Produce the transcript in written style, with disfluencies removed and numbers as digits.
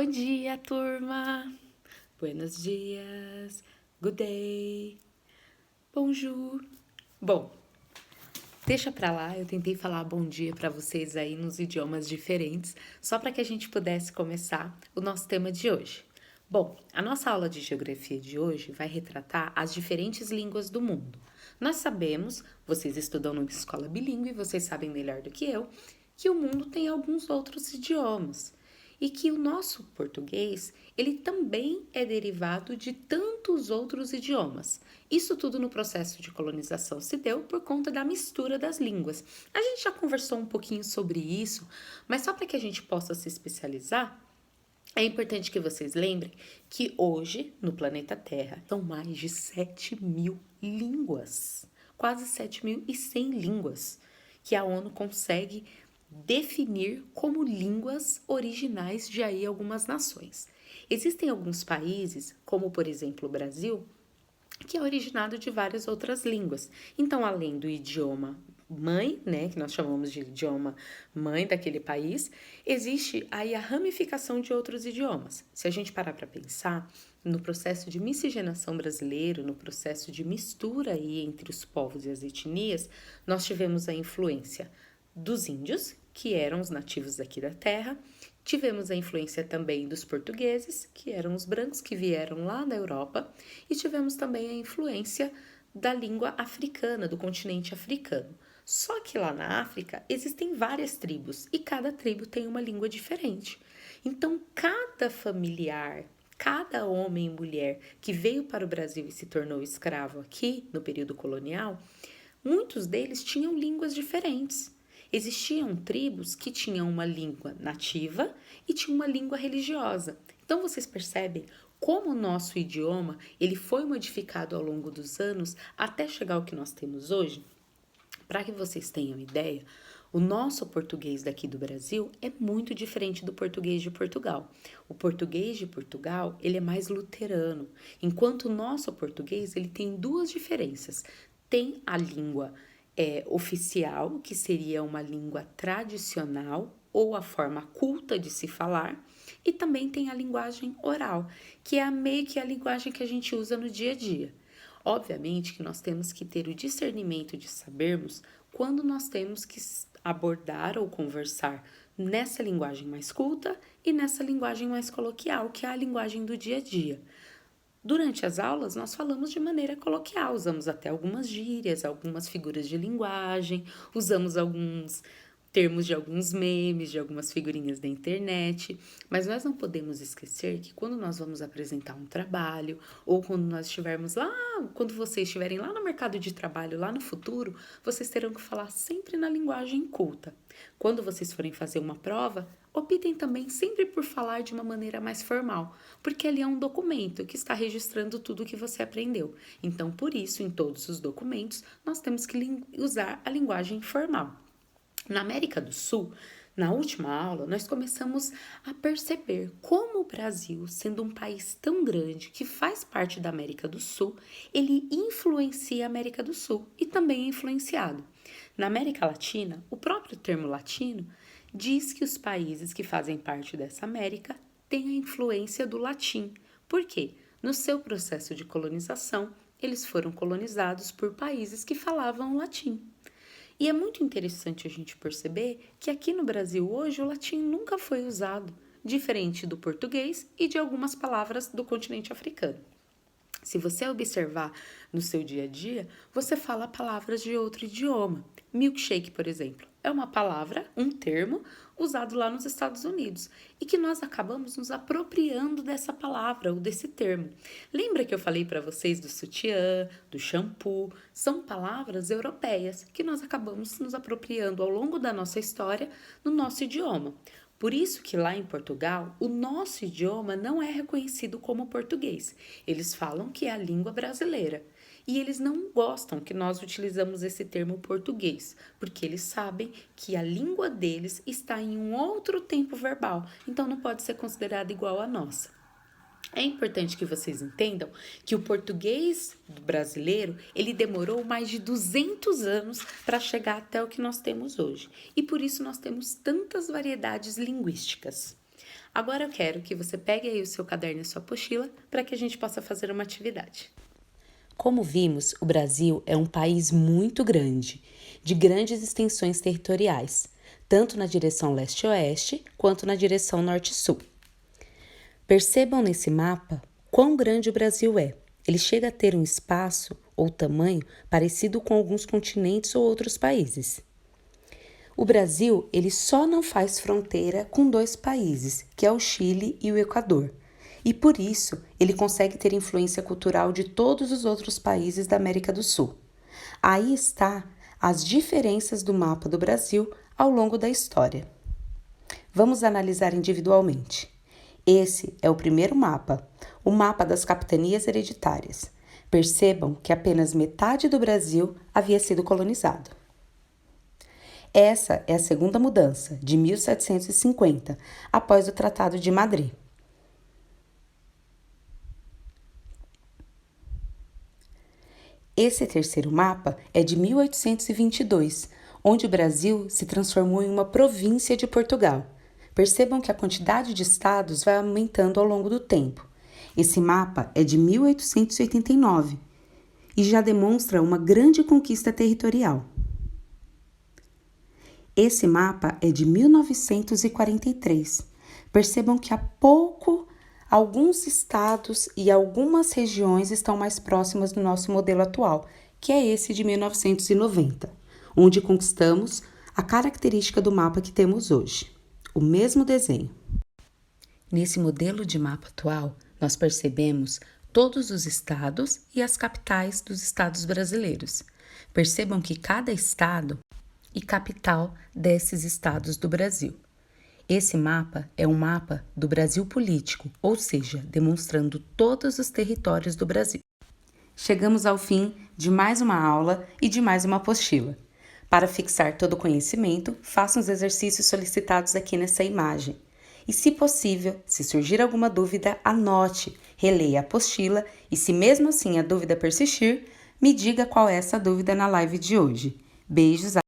Bom dia, turma! Buenos dias, good day, bonjour. Bom, deixa pra lá, eu tentei falar bom dia pra vocês aí nos idiomas diferentes, só para que a gente pudesse começar o nosso tema de hoje. Bom, a nossa aula de geografia de hoje vai retratar as diferentes línguas do mundo. Nós sabemos, vocês estudam numa escola bilíngue, vocês sabem melhor do que eu, que o mundo tem alguns outros idiomas e que o nosso português, ele também é derivado de tantos outros idiomas. Isso tudo no processo de colonização se deu por conta da mistura das línguas. A gente já conversou um pouquinho sobre isso, mas só para que a gente possa se especializar, é importante que vocês lembrem que hoje, no planeta Terra, são mais de 7.000 línguas, quase 7.100 línguas, que a ONU consegue definir como línguas originais de aí algumas nações. Existem alguns países, como por exemplo o Brasil, que é originado de várias outras línguas. Então, além do idioma mãe, né, que nós chamamos de idioma mãe daquele país, existe aí a ramificação de outros idiomas. Se a gente parar para pensar, no processo de miscigenação brasileiro, no processo de mistura aí entre os povos e as etnias, nós tivemos a influência dos índios, que eram os nativos daqui da terra. Tivemos a influência também dos portugueses, que eram os brancos que vieram lá da Europa, e tivemos também a influência da língua africana, do continente africano. Só que lá na África existem várias tribos e cada tribo tem uma língua diferente. Então, cada familiar, cada homem e mulher que veio para o Brasil e se tornou escravo aqui no período colonial, muitos deles tinham línguas diferentes. Existiam tribos que tinham uma língua nativa e tinham uma língua religiosa. Então vocês percebem como o nosso idioma ele foi modificado ao longo dos anos até chegar ao que nós temos hoje? Para que vocês tenham ideia, o nosso português daqui do Brasil é muito diferente do português de Portugal. O português de Portugal, ele é mais luterano, enquanto o nosso português, ele tem duas diferenças. Tem a língua oficial, que seria uma língua tradicional ou a forma culta de se falar, e também tem a linguagem oral, que é meio que a linguagem que a gente usa no dia a dia. Obviamente que nós temos que ter o discernimento de sabermos quando nós temos que abordar ou conversar nessa linguagem mais culta e nessa linguagem mais coloquial, que é a linguagem do dia a dia. Durante as aulas, nós falamos de maneira coloquial, usamos até algumas gírias, algumas figuras de linguagem, usamos alguns termos de alguns memes, de algumas figurinhas da internet, mas nós não podemos esquecer que quando nós vamos apresentar um trabalho, ou quando nós estivermos lá, quando vocês estiverem lá no mercado de trabalho, lá no futuro, vocês terão que falar sempre na linguagem culta. Quando vocês forem fazer uma prova, optem também sempre por falar de uma maneira mais formal, porque ali é um documento que está registrando tudo o que você aprendeu. Então, por isso, em todos os documentos, nós temos que usar a linguagem formal. Na América do Sul, na última aula, nós começamos a perceber como o Brasil, sendo um país tão grande que faz parte da América do Sul, ele influencia a América do Sul e também é influenciado. Na América Latina, o próprio termo latino diz que os países que fazem parte dessa América têm a influência do latim. Por quê? No seu processo de colonização, eles foram colonizados por países que falavam latim. E é muito interessante a gente perceber que aqui no Brasil hoje o latim nunca foi usado, diferente do português e de algumas palavras do continente africano. Se você observar no seu dia a dia, você fala palavras de outro idioma. Milkshake, por exemplo, é uma palavra, um termo usado lá nos Estados Unidos e que nós acabamos nos apropriando dessa palavra ou desse termo. Lembra que eu falei para vocês do sutiã, do shampoo? São palavras europeias que nós acabamos nos apropriando ao longo da nossa história no nosso idioma. Por isso que lá em Portugal, o nosso idioma não é reconhecido como português. Eles falam que é a língua brasileira. E eles não gostam que nós utilizamos esse termo português, porque eles sabem que a língua deles está em um outro tempo verbal, então não pode ser considerada igual à nossa. É importante que vocês entendam que o português brasileiro, ele demorou mais de 200 anos para chegar até o que nós temos hoje. E por isso nós temos tantas variedades linguísticas. Agora eu quero que você pegue aí o seu caderno e a sua apostila para que a gente possa fazer uma atividade. Como vimos, o Brasil é um país muito grande, de grandes extensões territoriais, tanto na direção leste-oeste quanto na direção norte-sul. Percebam nesse mapa quão grande o Brasil é. Ele chega a ter um espaço ou tamanho parecido com alguns continentes ou outros países. O Brasil, ele só não faz fronteira com 2 países, que é o Chile e o Equador. E por isso, ele consegue ter influência cultural de todos os outros países da América do Sul. Aí está as diferenças do mapa do Brasil ao longo da história. Vamos analisar individualmente. Esse é o primeiro mapa, o mapa das capitanias hereditárias. Percebam que apenas metade do Brasil havia sido colonizado. Essa é a segunda mudança, de 1750, após o Tratado de Madrid. Esse terceiro mapa é de 1822, onde o Brasil se transformou em uma província de Portugal. Percebam que a quantidade de estados vai aumentando ao longo do tempo. Esse mapa é de 1889 e já demonstra uma grande conquista territorial. Esse mapa é de 1943. Percebam que há pouco alguns estados e algumas regiões estão mais próximas do nosso modelo atual, que é esse de 1990, onde conquistamos a característica do mapa que temos hoje, o mesmo desenho. Nesse modelo de mapa atual, nós percebemos todos os estados e as capitais dos estados brasileiros. Percebam que cada estado e capital desses estados do Brasil. Esse mapa é um mapa do Brasil político, ou seja, demonstrando todos os territórios do Brasil. Chegamos ao fim de mais uma aula e de mais uma apostila. Para fixar todo o conhecimento, faça os exercícios solicitados aqui nessa imagem. E, se possível, se surgir alguma dúvida, anote, releia a apostila e, se mesmo assim a dúvida persistir, me diga qual é essa dúvida na live de hoje. Beijos!